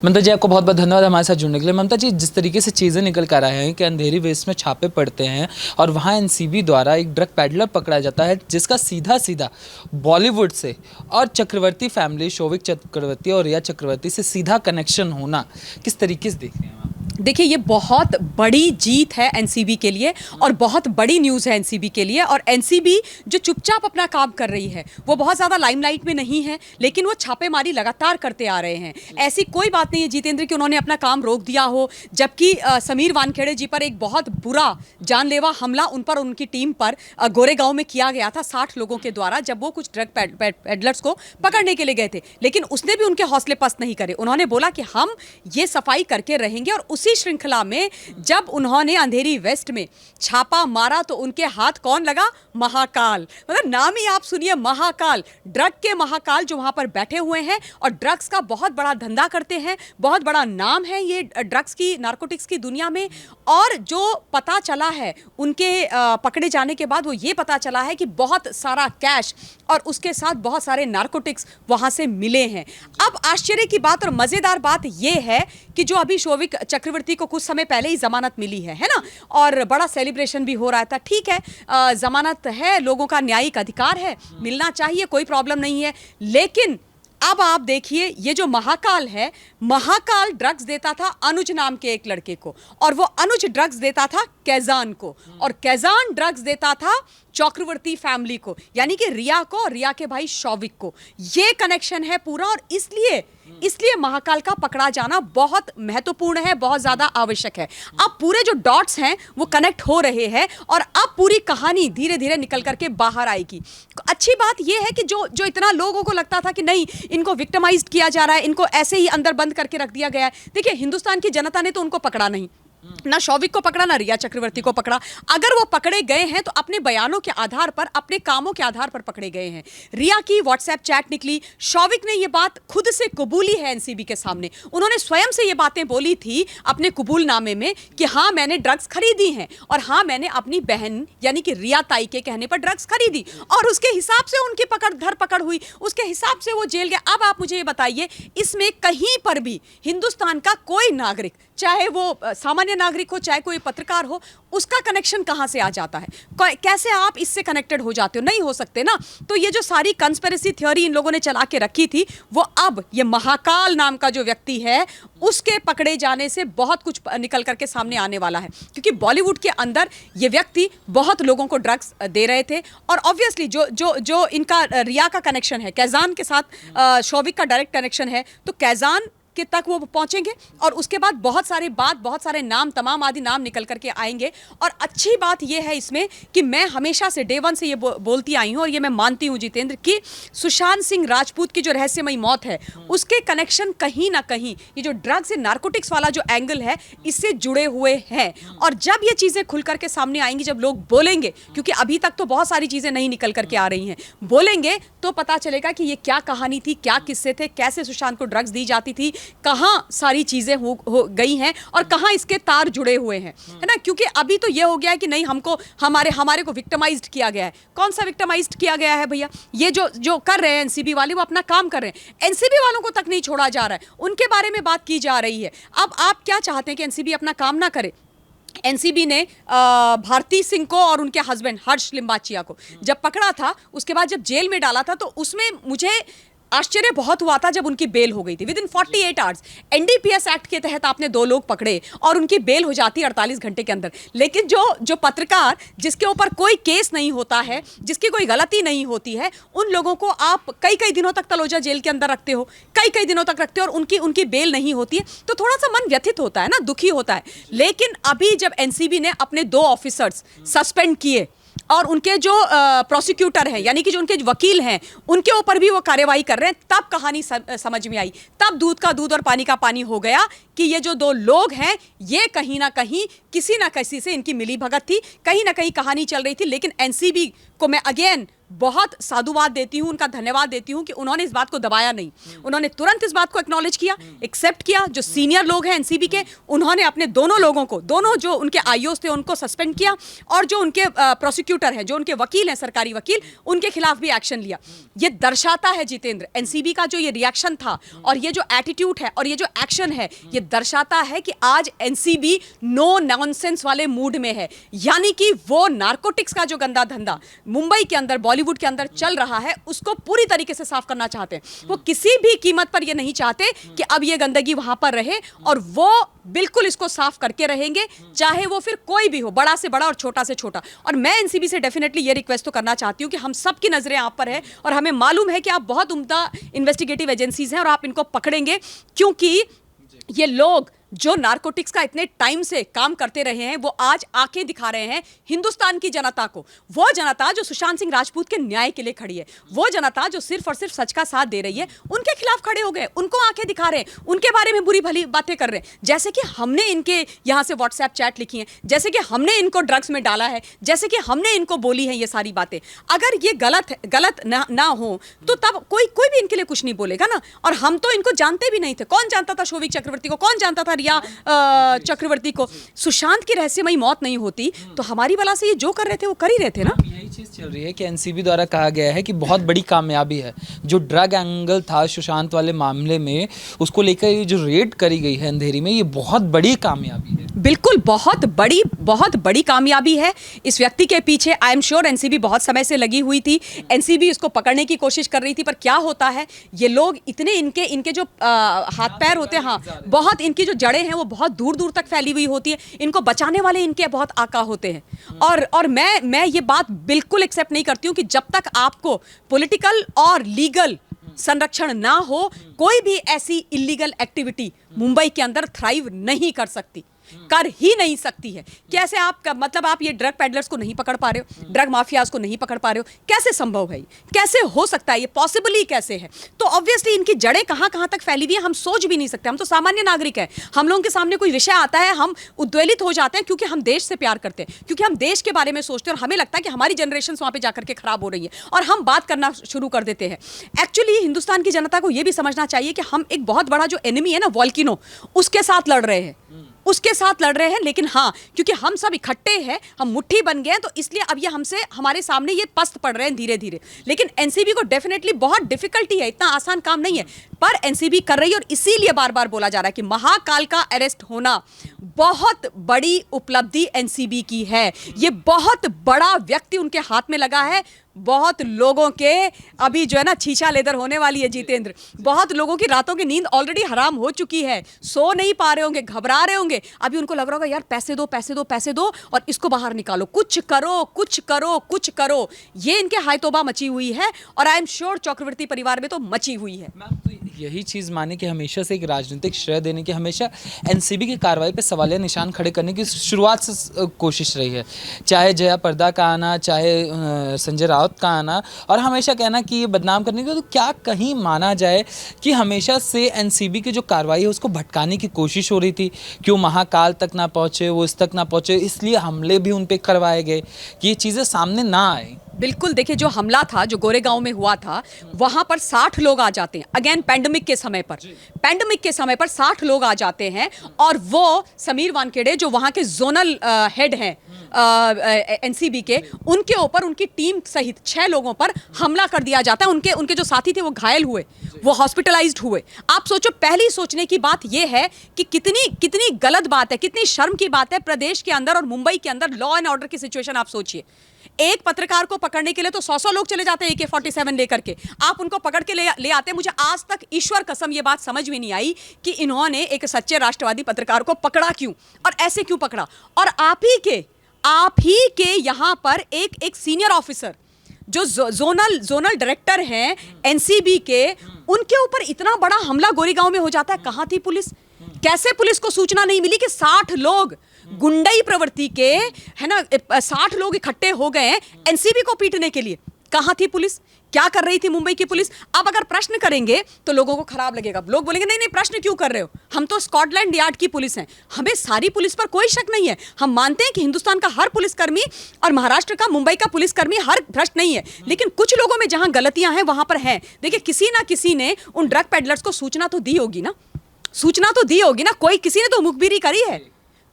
ममता जी, आपको बहुत बहुत धन्यवाद हमारे साथ जुड़ने के लिए। ममता जी, जिस तरीके से चीज़ें निकल कर आए हैं कि अंधेरी वेस्ट में छापे पड़ते हैं और वहाँ एनसीबी द्वारा एक ड्रग पैडलर पकड़ा जाता है जिसका सीधा सीधा बॉलीवुड से और चक्रवर्ती फैमिली, शोविक चक्रवर्ती और रिया चक्रवर्ती से सीधा कनेक्शन होना, किस तरीके से देख रहे हैं आप? देखिए, ये बहुत बड़ी जीत है एनसीबी के लिए और बहुत बड़ी न्यूज़ है एनसीबी के लिए। और एनसीबी जो चुपचाप अपना काम कर रही है, वो बहुत ज़्यादा लाइमलाइट में नहीं है, लेकिन वो छापेमारी लगातार करते आ रहे हैं। ऐसी कोई बात नहीं है जितेंद्र कि उन्होंने अपना काम रोक दिया हो, जबकि समीर वानखेड़े जी पर एक बहुत बुरा जानलेवा हमला उन पर, उनकी टीम पर गोरेगांव में किया गया था 60 लोगों के द्वारा, जब वो कुछ ड्रग पेडलर्स को पकड़ने के लिए गए थे। लेकिन उसने भी उनके हौसले पस्त नहीं करे। उन्होंने बोला कि हम ये सफाई करके रहेंगे। और उसी श्रृंखला में जब उन्होंने अंधेरी वेस्ट में छापा मारा तो उनके हाथ कौन लगा? महाकाल। मतलब नाम ही आप सुनिए, महाकाल, ड्रग के महाकाल जो वहां पर बैठे हुए हैं और ड्रग्स का बहुत बड़ा धंधा करते हैं। बहुत बड़ा नाम है ये ड्रग्स की, नारकोटिक्स की दुनिया में। और जो पता चला है उनके पकड़े जाने के बाद, वो ये पता चला है कि बहुत सारा कैश और उसके साथ बहुत सारे नारकोटिक्स वहां से मिले हैं। अब आश्चर्य की बात और मजेदार बात यह है कि जो अभी शोविक चक्रवर्ती को कुछ समय पहले ही जमानत मिली है ना, और बड़ा सेलिब्रेशन भी हो रहा था। ठीक है, जमानत है, लोगों का न्यायिक अधिकार है, मिलना चाहिए, कोई प्रॉब्लम नहीं है। लेकिन अब आप देखिए, ये जो महाकाल है, महाकाल ड्रग्स देता था अनुज नाम के एक लड़के को, और वो अनुज ड्रग्स देता था कैजान को, और कैजान ड्रग्स देता था चक्रवर्ती फैमिली को, यानी कि रिया को और रिया के भाई शौविक को। ये कनेक्शन है पूरा, और इसलिए महाकाल का पकड़ा जाना बहुत महत्वपूर्ण है, बहुत ज्यादा आवश्यक है। अब पूरे जो डॉट्स हैं वो कनेक्ट हो रहे हैं और अब पूरी कहानी धीरे धीरे निकल करके बाहर आएगी। अच्छी बात यह है कि जो इतना लोगों को लगता था कि नहीं, इनको विक्टिमाइज्ड किया जा रहा है, इनको ऐसे ही अंदर बंद करके रख दिया गया है। देखिए, हिंदुस्तान की जनता ने तो उनको पकड़ा नहीं, ना शौविक को पकड़ा, ना रिया चक्रवर्ती को पकड़ा। अगर वो पकड़े गए हैं तो अपने बयानों के आधार पर, अपने कामों के आधार पर पकड़े गए हैं। रिया की व्हाट्सएप चैट निकली, शौविक ने ये बात खुद से कबूली है एनसीबी के सामने। उन्होंने स्वयं से ये बातें बोली थी अपने कबूलनामे में कि हाँ, मैंने ड्रग्स खरीदी हैं, और हाँ, मैंने अपनी बहन यानी कि रिया ताई के कहने पर ड्रग्स खरीदी, और उसके हिसाब से उनकी धरपकड़ हुई, उसके हिसाब से वो जेल गए। अब आप मुझे ये बताइए, इसमें कहीं पर भी हिंदुस्तान का कोई नागरिक, चाहे वो सामान्य नागरिक हो, चाहे कोई पत्रकार हो, उसका कनेक्शन कहां से आ जाता है? कैसे आप इससे कनेक्टेड हो जाते हो? नहीं हो सकते ना। तो ये जो सारी कंस्पिरेसी थ्योरी इन लोगों ने चला के रखी थी, वो अब ये महाकाल नाम का जो व्यक्ति है, उसके पकड़े जाने से बहुत कुछ निकल करके सामने आने वाला है। क्योंकि बॉलीवुड के अंदर ये व्यक्ति बहुत लोगों को ड्रग्स दे रहे थे, और ऑब्वियसली जो इनका रिया का कनेक्शन है, कैजान के साथ शौविक का डायरेक्ट कनेक्शन है, तो कैजान के तक वो पहुंचेंगे, और उसके बाद बहुत सारे नाम, तमाम आदि नाम निकल करके आएंगे। और अच्छी बात ये है इसमें कि मैं हमेशा से डे वन से ये बोलती आई हूं, और ये मैं मानती हूं जितेंद्र, कि सुशांत सिंह राजपूत की जो रहस्यमयी मौत है, उसके कनेक्शन कहीं ना कहीं ये जो ड्रग्स एंड नारकोटिक्स वाला जो एंगल है, इससे जुड़े हुए हैं। और जब ये चीजें खुल करके सामने आएंगी, जब लोग बोलेंगे, क्योंकि अभी तक तो बहुत सारी चीजें नहीं निकल करके आ रही हैं, बोलेंगे तो पता चलेगा कि ये क्या कहानी थी, क्या किस्से थे, कैसे सुशांत को ड्रग्स दी जाती थी, कहां सारी चीजें हो गई हैं, और कहां इसके तार जुड़े हुए हैं, है ना। क्योंकि अभी तो ये हो गया है कि नहीं, हमको हमारे को विक्टिमाइज्ड किया गया है। कौन सा विक्टिमाइज्ड किया गया है भैया? ये जो कर रहे हैं एनसीबी वाले, वो अपना काम कर रहे हैं। एनसीबी वालों को तक नहीं छोड़ा जा रहा है, उनके बारे में बात की जा रही है। अब आप क्या चाहते हैं कि एनसीबी अपना काम ना करे? एनसीबी ने भारती सिंह को और उनके हस्बैंड हर्ष लिंबाचिया को जब पकड़ा था, उसके बाद जब जेल में डाला था, तो उसमें मुझे आश्चर्य बहुत हुआ था जब उनकी बेल हो गई थी with in 48 hours. NDPS act के तहत आपने 2 लोग पकड़े और उनकी बेल हो जाती है 48 घंटे के अंदर। लेकिन जो पत्रकार, जिसके ऊपर कोई केस नहीं होता है, जिसकी कोई गलती नहीं होती है, उन लोगों को आप कई दिनों तक तलोजा जेल के अंदर रखते हो, कई दिनों तक रखते हो, और उनकी बेल नहीं होती है, तो थोड़ा सा मन व्यथित होता है ना, दुखी होता है। लेकिन अभी जब एनसीबी ने अपने 2 ऑफिसर्स सस्पेंड किए, और उनके जो प्रोसिक्यूटर हैं, यानी कि जो उनके वकील हैं, उनके ऊपर भी वो कार्रवाई कर रहे हैं, तब कहानी समझ में आई। तब दूध का दूध और पानी का पानी हो गया कि ये जो 2 लोग हैं, ये कहीं ना कहीं किसी ना किसी से इनकी मिली भगत थी, कहीं ना कहीं कहानी चल रही थी। लेकिन एनसीबी को मैं अगेन बहुत साधुवाद देती हूं, उनका धन्यवाद देती हूं कि उन्होंने इस बात को दबाया नहीं। उन्होंने तुरंत इस बात को एक्नॉलेज किया, एक्सेप्ट किया। जो सीनियर लोग हैं एनसीबी के, उन्होंने अपने दोनों लोगों को, दोनों जो उनके आईओस थे उनको सस्पेंड किया, और जो उनके प्रोसिक्यूटर हैं, जो उनके वकील हैं, सरकारी वकील, उनके खिलाफ भी एक्शन लिया। ये दर्शाता है जितेंद्र, एनसीबी का जो ये रिएक्शन था और ये जो एटीट्यूड है और ये जो एक्शन है, ये दर्शाता है कि आज एनसीबी नो नॉनसेंस वाले मूड में है। यानी कि वो नारकोटिक्स का जो गंदा धंधा मुंबई के अंदर, बॉलीवुड के अंदर चल रहा है, उसको पूरी तरीके से साफ करना चाहते हैं। वो किसी भी कीमत पर ये नहीं चाहते कि अब ये गंदगी वहां पर रहे, और वो बिल्कुल इसको साफ करके रहेंगे, चाहे वो फिर कोई भी हो, बड़ा से बड़ा और छोटा से छोटा। और मैं एनसीबी से डेफिनेटली ये रिक्वेस्ट तो करना चाहती हूँ कि हम सब की नजरें आप पर है, और हमें मालूम है कि आप बहुत उम्दा इन्वेस्टिगेटिव एजेंसीज हैं और आप इनको पकड़ेंगे, क्योंकि ये लोग जो नारकोटिक्स का इतने टाइम से काम करते रहे हैं, वो आज आंखें दिखा रहे हैं हिंदुस्तान की जनता को। वो जनता जो सुशांत सिंह राजपूत के न्याय के लिए खड़ी है, वो जनता जो सिर्फ और सिर्फ सच का साथ दे रही है, उनके खिलाफ खड़े हो गए, उनको आंखें दिखा रहे हैं, उनके बारे में बुरी भली बातें कर रहे हैं। जैसे कि हमने इनके यहाँ से व्हाट्सएप चैट लिखी है, जैसे कि हमने इनको ड्रग्स में डाला है, जैसे कि हमने इनको बोली है ये सारी बातें। अगर ये गलत ना हो तो तब कोई भी इनके लिए कुछ नहीं बोलेगा ना। और हम तो इनको जानते भी नहीं थे। कौन जानता था शोविक चक्रवर्ती को? कौन जानता था रिया चक्रवर्ती को? सुशांत की रहस्यमयी मौत नहीं होती तो हमारी बला से ये जो कर रहे थे वो कर ही रहे थे ना। यही चीज़ चल रही है कि एनसीबी द्वारा कहा गया है कि बहुत बड़ी कामयाबी है जो ड्रग एंगल था सुशांत वाले मामले में, उसको लेकर ये जो रेड करी गई है अंधेरी में, ये बहुत बड़ी कामयाबी है। बिल्कुल बहुत बड़ी कामयाबी है। इस व्यक्ति के पीछे आई एम श्योर एनसीबी बहुत समय से लगी हुई थी। एनसीबी इसको पकड़ने की कोशिश कर रही थी, पर क्या होता है, ये लोग इतने इनके जो हाथ पैर होते हैं, हाँ, बहुत इनकी जो जड़ें हैं वो बहुत दूर दूर तक फैली हुई होती है। इनको बचाने वाले इनके बहुत आका होते हैं। और मैं ये बात बिल्कुल एक्सेप्ट नहीं करती हूँ कि जब तक आपको पॉलिटिकल और लीगल संरक्षण ना हो, कोई भी ऐसी इलीगल एक्टिविटी मुंबई के अंदर थ्राइव नहीं कर सकती, कर ही नहीं सकती है। कैसे आप मतलब आप ये ड्रग पेडलर्स को नहीं पकड़ पा रहे हो, ड्रग माफियाज को नहीं पकड़ पा रहे हो? कैसे संभव है? कैसे हो सकता है? ये पॉसिबल ही कैसे है? तो ऑब्वियसली इनकी जड़ें कहां कहां तक फैली हुई है हम सोच भी नहीं सकते। हम तो सामान्य नागरिक हैं, हम लोगों के सामने कोई विषय आता है हम उद्वेलित हो जाते हैं, क्योंकि हम देश से प्यार करते हैं, क्योंकि हम देश के बारे में सोचते हैं और हमें लगता है कि हमारी जनरेशन वहां पर जाकर के खराब हो रही है और हम बात करना शुरू कर देते हैं। एक्चुअली हिंदुस्तान की जनता को यह भी समझना चाहिए कि हम एक बहुत बड़ा जो एनिमी है ना, वॉल्केनो, उसके साथ लड़ रहे हैं, उसके साथ लड़ रहे हैं। लेकिन हाँ, क्योंकि हम सब इकट्ठे हैं, हम मुट्ठी बन गए हैं, तो इसलिए अब ये हमारे सामने ये पस्त पड़ रहे हैं धीरे धीरे। लेकिन एनसीबी को डेफिनेटली बहुत डिफिकल्टी है, इतना आसान काम नहीं है, पर एनसीबी कर रही है। और इसीलिए बार बार बोला जा रहा है कि महाकाल का अरेस्ट होना बहुत बड़ी उपलब्धि एनसीबी की है। ये बहुत बड़ा व्यक्ति उनके हाथ में लगा है। बहुत लोगों के अभी जो है ना छीछा लेदर होने वाली है जितेंद्र। बहुत लोगों की रातों की नींद ऑलरेडी हराम हो चुकी है, सो नहीं पा रहे होंगे, घबरा रहे होंगे। अभी उनको लग रहा होगा यार पैसे दो पैसे दो पैसे दो और इसको बाहर निकालो, कुछ करो कुछ करो कुछ करो। ये इनके हाय तौबा मची हुई है और आई एम श्योर चक्रवर्ती परिवार में तो मची हुई है। यही चीज़ माने कि हमेशा से एक राजनीतिक श्रेय देने की, हमेशा एनसीबी की कार्रवाई पे सवालिया निशान खड़े करने की शुरुआत से कोशिश रही है। चाहे जया प्रदा का आना, चाहे संजय राउत का आना, और हमेशा कहना कि ये बदनाम करने की, तो क्या कहीं माना जाए कि हमेशा से एनसीबी की जो कार्रवाई है उसको भटकाने की कोशिश हो रही थी। क्यों महाकाल तक ना पहुँचे, वो इस तक ना पहुँचे, इसलिए हमले भी उन पर करवाए गए कि ये चीज़ें सामने ना आए। बिल्कुल, देखिए जो हमला था, जो गोरेगांव में हुआ था, वहां पर 60 लोग आ जाते हैं। अगेन पैंडेमिक के समय पर 60 लोग आ जाते हैं और वो समीर वानखेड़े जो वहां के जोनल हेड हैं एनसीबी के, उनके ऊपर उनकी टीम सहित 6 लोगों पर हमला कर दिया जाता है। उनके जो साथी थे वो घायल हुए, वो हॉस्पिटलाइज्ड हुए। आप सोचो, पहली सोचने की बात यह है कि कितनी गलत बात है, कितनी शर्म की बात है प्रदेश के अंदर और मुंबई के अंदर लॉ एंड ऑर्डर की सिचुएशन। आप सोचिए, एक पत्रकार को पकड़ने के लिए तो 100 लोग चले जाते हैं AK-47 लेकर के, आप उनको पकड़ के ले आते हैं। मुझे आज तक ईश्वर कसम ये बात समझ में नहीं आई कि इन्होंने एक सच्चे राष्ट्रवादी पत्रकार को पकड़ा क्यों और ऐसे क्यों पकड़ा। और आप ही के यहां पर एक सीनियर ऑफिसर जो जोनल डायरेक्टर हैं एनसीबी के, उनके ऊपर इतना बड़ा हमला गोरेगांव में हो जाता है। कहां थी पुलिस? कैसे पुलिस को सूचना नहीं मिली कि 60 लोग गुंडई प्रवृत्ति के, है ना, 60 लोग इकट्ठे हो गए हैं एनसीबी को पीटने के लिए? कहाँ थी पुलिस, क्या कर रही थी मुंबई की पुलिस? अब अगर प्रश्न करेंगे तो लोगों को खराब लगेगा, लोग बोलेंगे नहीं नहीं प्रश्न क्यों कर रहे हो, हम तो स्कॉटलैंड यार्ड की पुलिस हैं, हमें सारी पुलिस पर कोई शक नहीं है, हम मानते हैं कि हिंदुस्तान का हर पुलिसकर्मी और महाराष्ट्र का, मुंबई का पुलिसकर्मी हर भ्रष्ट नहीं है, लेकिन कुछ लोगों में जहां गलतियां हैं वहां पर है। देखिए किसी ना किसी ने उन ड्रग पेडलर्स को सूचना तो दी होगी ना, सूचना तो दी होगी ना, कोई किसी ने तो मुखबिरी करी है,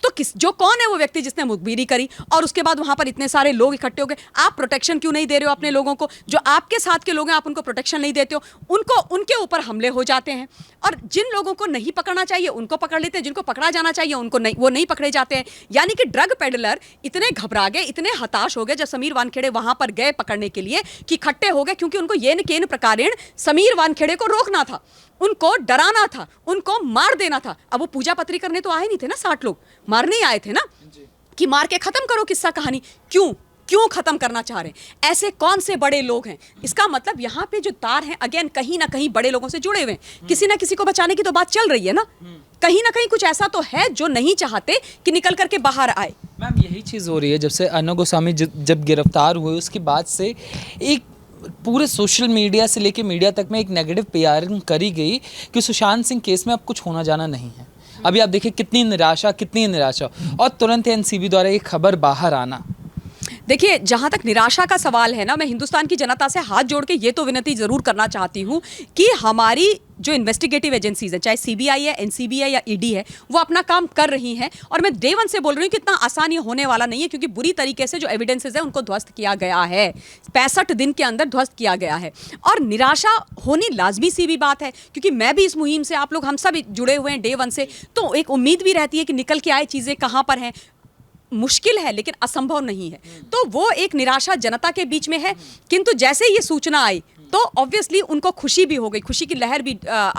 तो जो कौन है वो व्यक्ति जिसने मुखबिरी करी, और उसके बाद वहां पर इतने सारे लोग इकट्ठे हो गए, आप प्रोटेक्शन क्यों नहीं दे रहे हो अपने लोगों को? जो आपके साथ के लोग हैं आप उनको प्रोटेक्शन नहीं देते हो, उनको उनके ऊपर हमले हो जाते हैं, और जिन लोगों को नहीं पकड़ना चाहिए उनको पकड़ लेते हैं, जिनको पकड़ा जाना चाहिए उनको नहीं, वो नहीं पकड़े जाते हैं। यानी कि ड्रग पेडलर इतने घबरा गए, इतने हताश हो गए जब समीर वानखेड़े वहां पर गए पकड़ने के लिए कि इकट्ठे हो गए, क्योंकि उनको येन केन प्रकारेण समीर वानखेड़े को रोकना था, उनको डराना था, उनको मार देना था। अब वो पूजा पत्री करने तो आए नहीं थे ना, 60 लोग मारने ही आए थे ना, कि मार के खत्म करो किस्सा कहानी। क्यों खत्म करना चाह रहे हैं? ऐसे कौन से बड़े लोग हैं? इसका मतलब यहाँ पे जो तार हैं अगेन कहीं ना कहीं बड़े लोगों से जुड़े हुए हैं, किसी ना किसी को बचाने की तो बात चल रही है ना, कहीं ना कहीं कुछ ऐसा तो है जो नहीं चाहते कि निकल करके बाहर आए। मैम यही चीज़ हो रही है, जब से अर्नब गोस्वामी जब गिरफ्तार हुए उसके बाद से एक पूरे सोशल मीडिया से लेके मीडिया तक में एक नेगेटिव पीआरिंग करी गई कि सुशांत सिंह केस में अब कुछ होना जाना नहीं है। अभी आप देखिए कितनी निराशा, और तुरंत एनसीबी द्वारा ये खबर बाहर आना। देखिए जहाँ तक निराशा का सवाल है ना, मैं हिंदुस्तान की जनता से हाथ जोड़ के ये तो विनती ज़रूर करना चाहती हूँ कि हमारी जो इन्वेस्टिगेटिव एजेंसीज है, चाहे सीबीआई है, एनसीबी है या ईडी है, वो अपना काम कर रही हैं, और मैं डे वन से बोल रही हूँ कि इतना आसान ये होने वाला नहीं है, क्योंकि बुरी तरीके से जो एविडेंसेज है उनको ध्वस्त किया गया है, 65 दिन के अंदर ध्वस्त किया गया है, और निराशा होनी लाजमी सी भी बात है, क्योंकि मैं भी इस मुहिम से, आप लोग हम सब जुड़े हुए हैं डे वन से, तो एक उम्मीद भी रहती है कि निकल के आए चीज़ें कहाँ पर हैं। मुश्किल है लेकिन असंभव नहीं है, तो वो एक निराशा जनता के बीच में है, किंतु जैसे ये सूचना आई तो ऑब्वियसली उनको खुशी भी हो गई, खुशी की लहर भी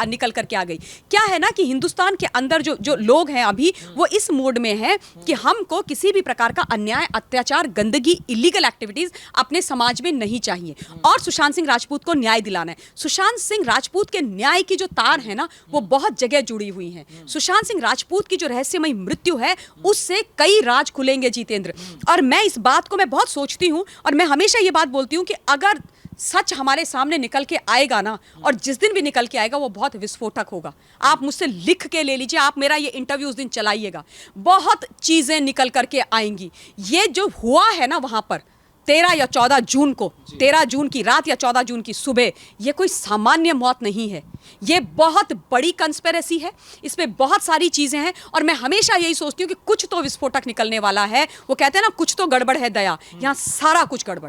निकल करके आ गई। क्या है ना कि हिंदुस्तान के अंदर जो लोग हैं अभी वो इस मोड में हैं कि हमको किसी भी प्रकार का अन्याय, अत्याचार, गंदगी, इलीगल एक्टिविटीज अपने समाज में नहीं चाहिए, और सुशांत सिंह राजपूत को न्याय दिलाना है। सुशांत सिंह राजपूत के न्याय की जो तार है ना वो बहुत जगह जुड़ी हुई हैं। सुशांत सिंह राजपूत की जो रहस्यमयी मृत्यु है उससे कई राज खुलेंगे जितेंद्र, और मैं इस बात को मैं बहुत सोचती हूँ, और मैं हमेशा ये बात बोलती हूँ कि अगर सच हमारे सामने निकल के आएगा ना, और जिस दिन भी निकल के आएगा वो बहुत विस्फोटक होगा। आप मुझसे लिख के ले लीजिए, आप मेरा ये इंटरव्यू उस दिन चलाइएगा, बहुत चीज़ें निकल करके आएंगी। ये जो हुआ है ना वहाँ पर 13 या 14 जून को, 13 जून की रात या 14 जून की सुबह, ये कोई सामान्य मौत नहीं है, ये बहुत बड़ी कंस्पिरेसी है, इसमें बहुत सारी चीज़ें हैं, और मैं हमेशा यही सोचती हूँ कि कुछ तो विस्फोटक निकलने वाला है। वो कहते हैं ना कुछ तो गड़बड़ है दया, यहाँ सारा कुछ गड़बड़।